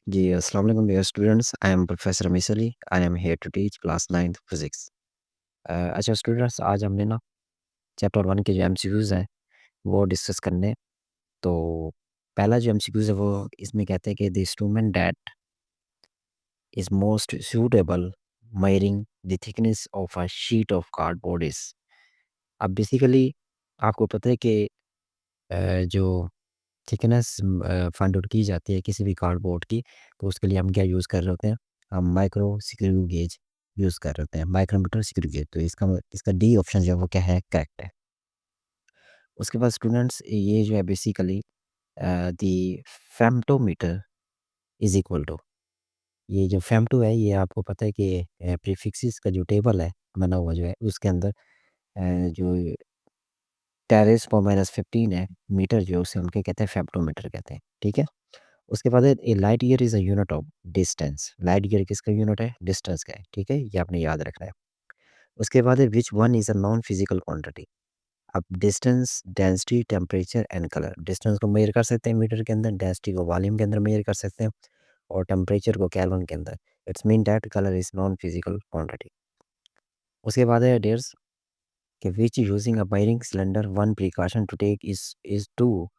जी, अस्सलाम वालेकुम dear students. I am professor Ramis Ali. I am here to teach class 9th physics. अच्छा students, आज हमने ना चैप्टर 1 के जो एमसीक्यूज़ हैं वो डिस्कस करने हैं। तो पहला जो एमसीक्यूज़ है वो इसमें कहते हैं कि the instrument that is most suitable measuring the thickness of a sheet of cardboard is. अब बेसिकली आपको पता है कि जो थिकनेस फाइंड आउट की जाती है किसी भी कार्डबोर्ड की, तो उसके लिए हम क्या यूज़ कर रहे होते हैं? हम माइक्रो स्क्रू गेज यूज़ कर रहे होते हैं, माइक्रोमीटर स्क्रू गेज। तो इसका डी ऑप्शन जो है वो क्या है? करेक्ट है। उसके बाद स्टूडेंट्स ये जो है basically the femtometre is equal to, ये जो फेम्टो है ये आपको पता है कि प्रीफिक्सेस का जो टेबल है बना हुआ जो है उसके अंदर जो 10⁻15 है मीटर, जो है उसे हम क्या कहते हैं? फेम्टोमीटर कहते हैं। ठीक है? उसके बाद है a light year is a unit of distance. Light year किसका यूनिट है? डिस्टेंस का है। ठीक है? ये आपने याद रखना है। उसके बाद है which one is a non physical quantity. अब distance, density, temperature and colour. Distance को मेजर कर सकते हैं मीटर के अंदर, डेंसिटी को वॉल्यूम के अंदर मेजर कर सकते हैं और टेम्परेचर को केल्विन के अंदर। It's mean that colour is non physical quantity. उसके बाद है डियर्स कि which using a measuring cylinder one precaution to take is two.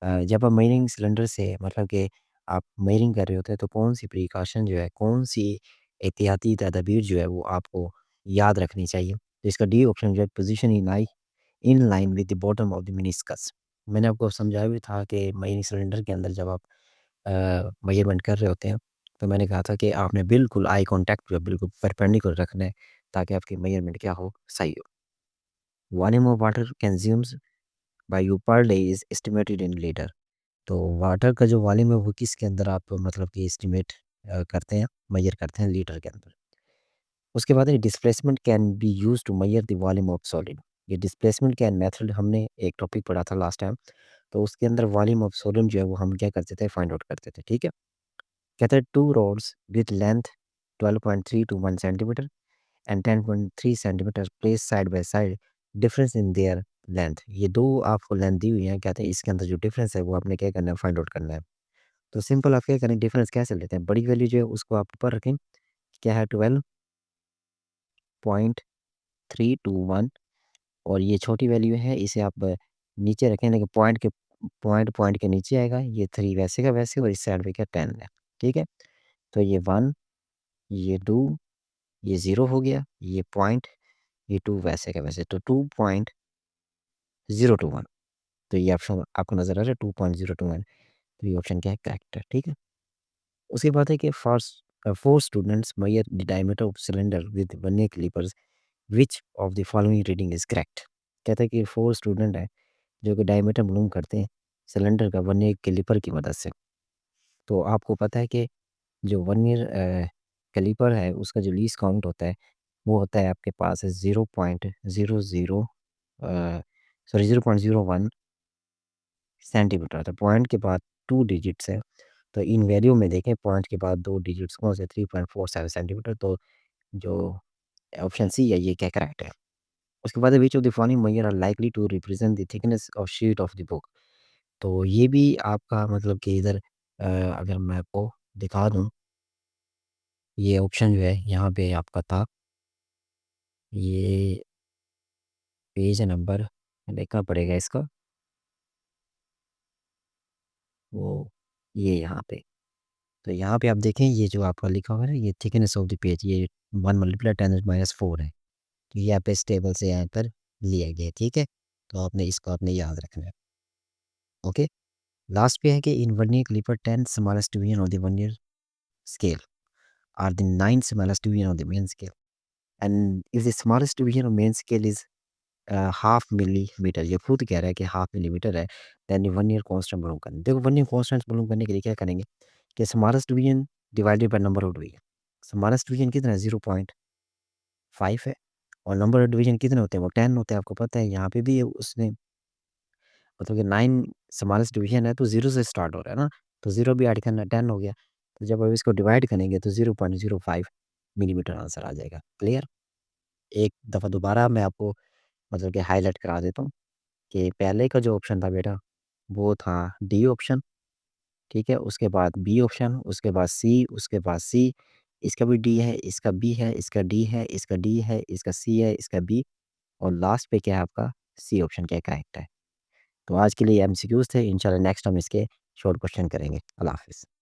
जब आप मेजरिंग सिलेंडर से मतलब कि आप मेजरिंग कर रहे होते हैं तो कौन-सी प्रिकॉशन जो है, कौन-सी एहतियाती तदबीर जो है वो आपको याद रखनी चाहिए। तो इसका डी ऑप्शन जो है position in line with the bottom of the meniscus. मैंने आपको समझाया भी था कि मेजरिंग सिलेंडर के अंदर जब आप मेजरमेंट कर रहे होते हैं, तो मैंने कहा था कि आपने बिल्कुल आई कॉन्टैक्ट जो है बिल्कुल परपेंडिकुलर रखना है ताकि आपकी मेजरमेंट क्या हो? सही हो। Volume of water consumes by you per day is estimated in litre. तो वाटर का जो वॉल्यूम है वो किसके अंदर आप मतलब कि एस्टिमेट करते हैं, मेजर करते हैं लीटर के अंदर। उसके बाद है displacement can be used to measure the volume of solid. ये डिस्प्लेसमेंट कैन मेथड हमने एक टॉपिक पढ़ा था लास्ट टाइम, तो उसके अंदर वॉल्यूम ऑफ सोडियम जो है वो हम क्या करते थे? फाइंड आउट करते थे। ठीक है? कहते हैं two rods with length 12.321 centimetre and 10.3 centimetre place side by side, difference in their length. ये दो आपको लेंथ दी हुई है, कहते हैं इसके अंदर जो डिफरेंस है वो आपने क्या करना है? फाइंड आउट करना है। तो सिंपल आप क्या करें? डिफरेंस कैसे लेते हैं? बड़ी वैल्यू जो है उसको आप ऊपर रखें, क्या है? 12.321 और ये छोटी वैल्यू है इसे आप नीचे रखें, लेकिन पॉइंट के नीचे आएगा, ये 3 वैसे का वैसे और इस साइड पे क्या 10 है। ठीक है? तो ये 1, ये 2, ये 0 हो गया, ये पॉइंट, ये 2 वैसे का वैसे, तो 2.021। तो ये ऑप्शन आपको नज़र आ रहा है 2.021। तो ये ऑप्शन क्या है? करेक्ट है। ठीक है? उसके बाद है कि four students measure the diameter of cylinder with vernier callipers, which of the following reading is correct. कहता है कि फोर स्टूडेंट हैं जो कि डायमीटर मालूम करते हैं सिलेंडर का वर्नियर कैलिपर की मदद से। तो आपको पता है कि जो वर्नियर कैलिपर है उसका जो लीस्ट काउंट होता है वो होता है आपके पास 0.00 सॉरी 0.01 सेंटीमीटर। तो पॉइंट के बाद 2 डिजिट्स है, तो इन वैल्यू में देखें पॉइंट के बाद 2 डिजिट्स कौन से? 3.47 सेंटीमीटर। तो जो ऑप्शन सी है ये क्या करेक्ट है। उसके बाद which of the following measure are likely to represent the thickness of sheet of the book. तो ये भी आपका मतलब कि इधर अगर मैं आपको दिखा दूँ, ये ऑप्शन जो है यहाँ पे आपका था, ये पेज नंबर देखना पड़ेगा इसका, वो ये यहाँ पे। तो यहाँ पे आप देखें ये जो आपका लिखा हुआ है ना, ये थिकनेस ऑफ द पेज, ये 1 मल्टीप्लाई 10⁻⁴ है। तो ये आप इस टेबल से यहाँ पर लिया गया है। ठीक है? तो आपने इसको आपने याद रखना है। ओके? लास्ट पे है कि in vernier calliper 10 smallest division of the vernier scale are the 9 smallest division of the main scale, and if the smallest division of main scale is half millimetre, ये खुद कह रहा है कि हाफ मिलीमीटर है, देन वन ईयर कांस्टेंट मालूम करना। देखो वन ईयर कांस्टेंट मालूम करने के लिए क्या करेंगे कि smallest division divided by number of division. Smallest division कितना है? 0.5 है और नंबर ऑफ डिवीजन कितने होते हैं? वो 10 होते हैं। आपको पता है यहाँ पे भी उसने मतलब कि 9 स्मॉलेस्ट डिवीजन है तो 0 से स्टार्ट हो रहा है ना, तो 0 भी ऐड करना, 10 हो गया। तो जब आप इसको डिवाइड करेंगे तो 0.05 मिलीमीटर आंसर आ जाएगा। क्लियर? एक दफ़ा दोबारा मैं आपको मतलब कि हाइलाइट करा देता हूँ कि पहले का जो ऑप्शन था बेटा, वो था डी ऑप्शन ठीक है? उसके बाद बी ऑप्शन, उसके बाद सी, उसके बाद सी, इसका भी डी है, इसका बी है, इसका डी है, इसका डी है, इसका सी है, इसका बी और लास्ट पे क्या है आपका सी ऑप्शन क्या करेक्ट है। तो आज के लिए एमसीक्यूज़ थे, इंशाल्लाह नेक्स्ट हम इसके शॉर्ट क्वेश्चन करेंगे। अल्लाह हाफ़िज़।